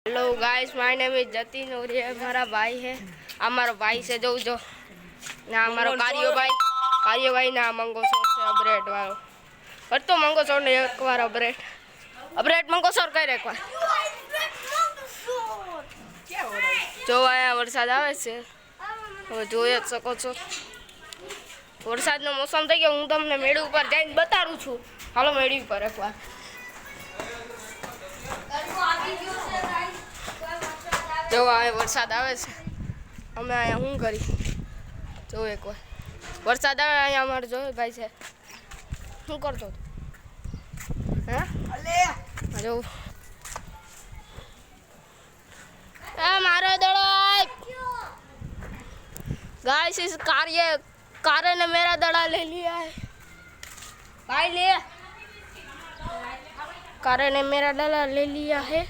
Hello guys, my name is Jatin और ये हमारा भाई है। हमारा भाई से जो ना हमारो कार्यो भाई ना मंगो सोर से अपडेट वालो पर तो मंगो सोर ने एक बार अपडेट मंगो सोर कर एक बार जो आया वरसाद आवे छे હવે જોઈ જ શકો છો। વરસાદનો મોસમ થઈ ગયો। હું તમને મેળી ઉપર જઈને બતાડું છું। હાલો મેળી ઉપર એકવાર જો આ વરસાદ આવે છે। અમે અહીંયા શું કરી જો એકવાર વરસાદ આવે અહીંયા અમારે જોયો ભાઈ છે શું કરતો હે જો मारो दड़ो गाइस, इस कार ने मेरा दड़ा ले लिया है भाई। ले कार ने मेरा दड़ा ले लिया है।